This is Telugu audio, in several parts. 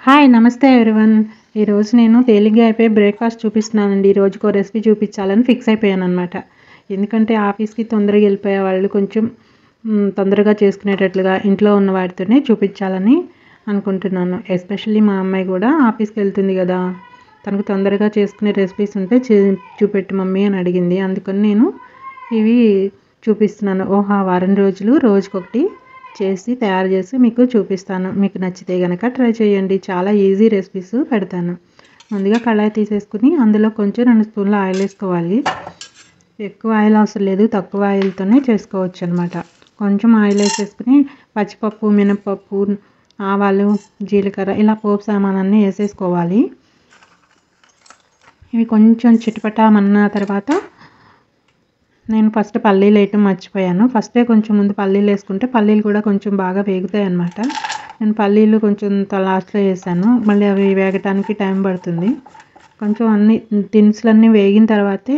హాయ్ నమస్తే ఎవ్రీవన్. ఈరోజు నేను తేలిగ్గా అయిపోయి బ్రేక్ఫాస్ట్ చూపిస్తున్నానండి. రోజుకో రెసిపీ చూపించాలని ఫిక్స్ అయిపోయాను అనమాట. ఎందుకంటే ఆఫీస్కి తొందరగా వెళ్ళిపోయే వాళ్ళు కొంచెం తొందరగా చేసుకునేటట్లుగా ఇంట్లో ఉన్న వాటితోనే చూపించాలని అనుకుంటున్నాను. ఎస్పెషల్లీ మా అమ్మాయి కూడా ఆఫీస్కి వెళ్తుంది కదా, తనకు తొందరగా చేసుకునే రెసిపీస్ ఉంటే చూపెట్టు మమ్మీ అని అడిగింది. అందుకని నేను ఇవి చూపిస్తున్నాను. వారం రోజులు రోజుకొకటి చేసి తయారు చేసి మీకు చూపిస్తాను. మీకు నచ్చితే కనుక ట్రై చేయండి. చాలా ఈజీ రెసిపీస్ పెడతాను. ముందుగా కళాయి తీసేసుకుని అందులో కొంచెం 2 స్పూన్ల ఆయిల్ వేసుకోవాలి. ఎక్కువ ఆయిల్ అవసరం లేదు, తక్కువ ఆయిల్తోనే చేసుకోవచ్చు అనమాట. కొంచెం ఆయిల్ వేసేసుకుని పచ్చిపప్పు, మినపప్పు, ఆవాలు, జీలకర్ర ఇలా పోపు సామానాన్ని వేసేసుకోవాలి. ఇవి కొంచెం చిటపటామన్న తర్వాత నేను ఫస్ట్ పల్లీలు వేయటం మర్చిపోయాను. ఫస్టే కొంచెం ముందు పల్లీలు వేసుకుంటే పల్లీలు కూడా కొంచెం బాగా వేగుతాయి అన్నమాట. నేను పల్లీలు కొంచెం లాస్ట్లో వేసాను. మళ్ళీ అవి వేగటానికి టైం పడుతుంది. కొంచెం అన్ని దినుసులన్నీ వేగిన తర్వాతే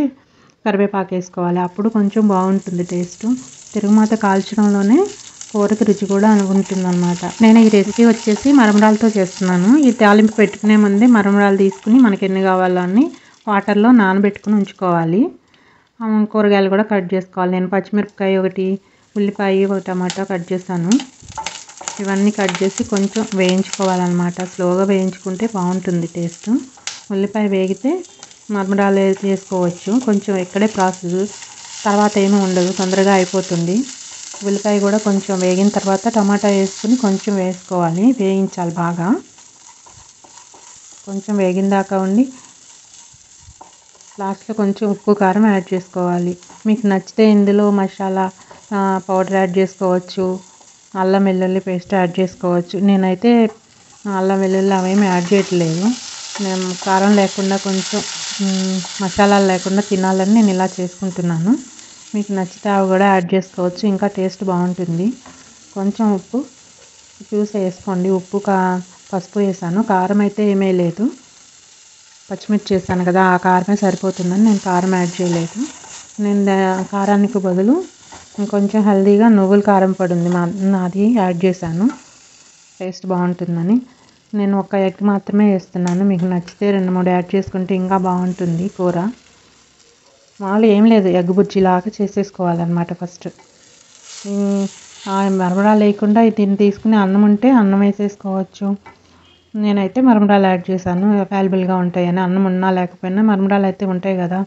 కరివేపాకు వేసుకోవాలి. అప్పుడు కొంచెం బాగుంటుంది టేస్ట్. తిరుగుమాత కాల్చడంలోనే కూరకి రుచి కూడా ఉంటుందన్నమాట. నేను ఈ రెసిపీ వచ్చేసి మరమరాలతో చేస్తున్నాను. ఈ తాలింపు పెట్టుకునే ముందే మరమరాలు తీసుకుని మనకి ఎన్ని కావాలో అన్ని వాటర్లో నానబెట్టుకుని ఉంచుకోవాలి. కూరగాయలు కూడా కట్ చేసుకోవాలి. నేను పచ్చిమిరపకాయ ఒకటి, ఉల్లిపాయ, ఒక టమాటా కట్ చేశాను. ఇవన్నీ కట్ చేసి కొంచెం వేయించుకోవాలన్నమాట. స్లోగా వేయించుకుంటే బాగుంటుంది టేస్ట్. ఉల్లిపాయ వేగితే మరమరాలు చేసుకోవచ్చు. కొంచెం ఇక్కడే ప్రాసెస్, తర్వాత ఏమీ ఉండదు, తొందరగా అయిపోతుంది. ఉల్లిపాయ కూడా కొంచెం వేగిన తర్వాత టమాటా వేసుకుని కొంచెం వేసుకోవాలి, వేయించాలి బాగా. కొంచెం వేగిన దాకా ఉండి లాస్ట్లో కొంచెం ఉప్పు కారం యాడ్ చేసుకోవాలి. మీకు నచ్చితే ఇందులో మసాలా పౌడర్ యాడ్ చేసుకోవచ్చు, అల్లం వెల్లుల్లి పేస్ట్ యాడ్ చేసుకోవచ్చు. నేనైతే అల్లం వెల్లుల్లి అవేమి యాడ్ చేయట్లేదు. నేను కారం లేకుండా కొంచెం మసాలాలు లేకుండా తినాలని నేను ఇలా చేసుకుంటున్నాను. మీకు నచ్చితే అవి కూడా యాడ్ చేసుకోవచ్చు, ఇంకా టేస్ట్ బాగుంటుంది. కొంచెం ఉప్పు చూసి వేసుకోండి. ఉప్పు పసుపు వేసాను, కారం అయితే ఏమీ లేదు. పచ్చిమిర్చి చేశాను కదా, ఆ కారమే సరిపోతుందని నేను కారం యాడ్ చేయలేదు. నేను కారానికి బదులు కొంచెం హెల్దీగా నువ్వుల కారం పొడి ఉంది నాది యాడ్ చేశాను, టేస్ట్ బాగుంటుందని. నేను ఒక ఎగ్ మాత్రమే వేస్తున్నాను. మీకు నచ్చితే 2-3 యాడ్ చేసుకుంటే ఇంకా బాగుంటుంది కూర. మామూలు ఏం లేదు, ఎగ్ బుజ్జిలాగా చేసేసుకోవాలన్నమాట. ఫస్ట్ మరమరాలు వేయకుండా దీన్ని తీసుకుని అన్నం ఉంటే అన్నం వేసేసుకోవచ్చు. నేనైతే మరమరాలు యాడ్ చేశాను, అవైలబుల్గా ఉంటాయని. అన్నం ఉన్నా లేకపోయినా మరమరాలు అయితే ఉంటాయి కదా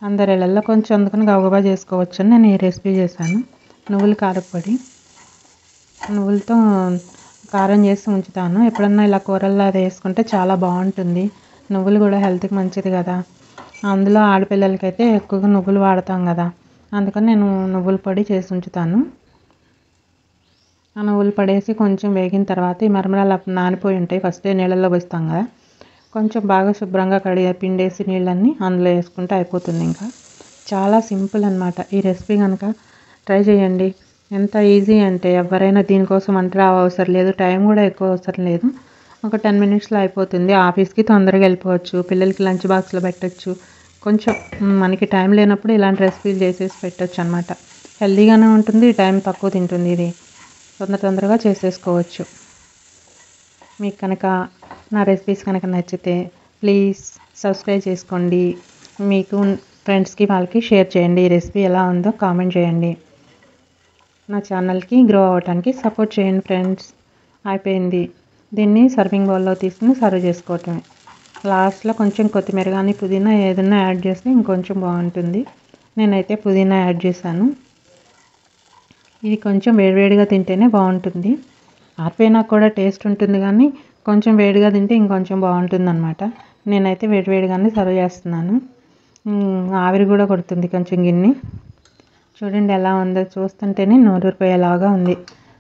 అందరి ఇళ్ళల్లో, కొంచెం అందుకని గబగబా చేసుకోవచ్చు అని నేను ఈ రెసిపీ చేశాను. నువ్వుల కారపొడి, నువ్వులతో కారం చేసి ఉంచుతాను. ఎప్పుడన్నా ఇలా కూరల్లో అది వేసుకుంటే చాలా బాగుంటుంది. నువ్వులు కూడా హెల్త్కి మంచిది కదా. అందులో ఆడపిల్లలకైతే ఎక్కువగా నువ్వులు వాడతాం కదా, అందుకని నేను నువ్వుల పొడి చేసి ఉంచుతాను. ఆ నువ్వులు పడేసి కొంచెం వేగిన తర్వాత ఈ మరమరాలు నానిపోయి ఉంటాయి, ఫస్టే నీళ్ళల్లో వేస్తాం కదా, కొంచెం బాగా శుభ్రంగా పిండేసి నీళ్ళన్నీ అందులో వేసుకుంటే అయిపోతుంది. ఇంకా చాలా సింపుల్ అన్నమాట ఈ రెసిపీ. కనుక ట్రై చేయండి. ఎంత ఈజీ అంటే ఎవరైనా దీనికోసం వంట అవసరం లేదు, టైం కూడా ఎక్కువ అవసరం లేదు. ఒక 10 మినిట్స్లో అయిపోతుంది. ఆఫీస్కి తొందరగా వెళ్ళిపోవచ్చు, పిల్లలకి లంచ్ బాక్స్లో పెట్టచ్చు. కొంచెం మనకి టైం లేనప్పుడు ఇలాంటి రెసిపీలు చేసేసి పెట్టచ్చు అనమాట. హెల్తీగానే ఉంటుంది, టైం తక్కువ తింటుంది. ఇది తొందరగా చేసేసుకోవచ్చు. మీకు కనుక నా రెసిపీస్ కనుక నచ్చితే ప్లీజ్ సబ్స్క్రైబ్ చేసుకోండి. మీకు ఫ్రెండ్స్కి వాళ్ళకి షేర్ చేయండి. ఈ రెసిపీ ఎలా ఉందో కామెంట్ చేయండి. నా ఛానల్కి గ్రో అవ్వడానికి సపోర్ట్ చేయండి ఫ్రెండ్స్. అయిపోయింది. దీన్ని సర్వింగ్ బౌల్లో తీసుకుని సర్వ్ చేసుకోవటమే. లాస్ట్లో కొంచెం కొత్తిమీర కానీ పుదీనా ఏదైనా యాడ్ చేస్తే ఇంకొంచెం బాగుంటుంది. నేనైతే పుదీనా యాడ్ చేశాను. ఇది కొంచెం వేడివేడిగా తింటేనే బాగుంటుంది. ఆరిపోయినా కూడా టేస్ట్ ఉంటుంది, కానీ కొంచెం వేడిగా తింటే ఇంకొంచెం బాగుంటుంది అనమాట. నేనైతే వేడివేడిగానే సర్వ్ చేస్తున్నాను. ఆవిరి కూడా కొడుతుంది కొంచెం గిన్నె. చూడండి ఎలా ఉందో, చూస్తుంటేనే నోరూరిపోయేలాగా ఉంది.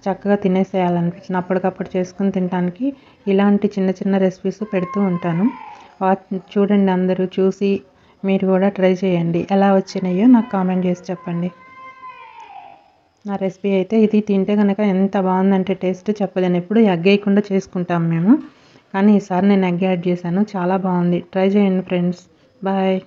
చక్కగా తినేసేయాలనిపించింది. అప్పటికప్పుడు చేసుకుని తినడానికి ఇలాంటి చిన్న చిన్న రెసిపీస్ పెడుతూ ఉంటాను. చూడండి, అందరూ చూసి మీరు కూడా ట్రై చేయండి. ఎలా వచ్చినాయో నాకు కామెంట్ చేసి చెప్పండి. నా రెసిపీ అయితే ఇది. తింటే కనుక ఎంత బాగుందంటే టేస్ట్ చెప్పలేను. ఎప్పుడు ఎగ్ వేయకుండా చేసుకుంటాం మేము, కానీ ఈసారి నేను ఎగ్ యాడ్ చేశాను. చాలా బాగుంది. ట్రై చేయండి ఫ్రెండ్స్. బాయ్.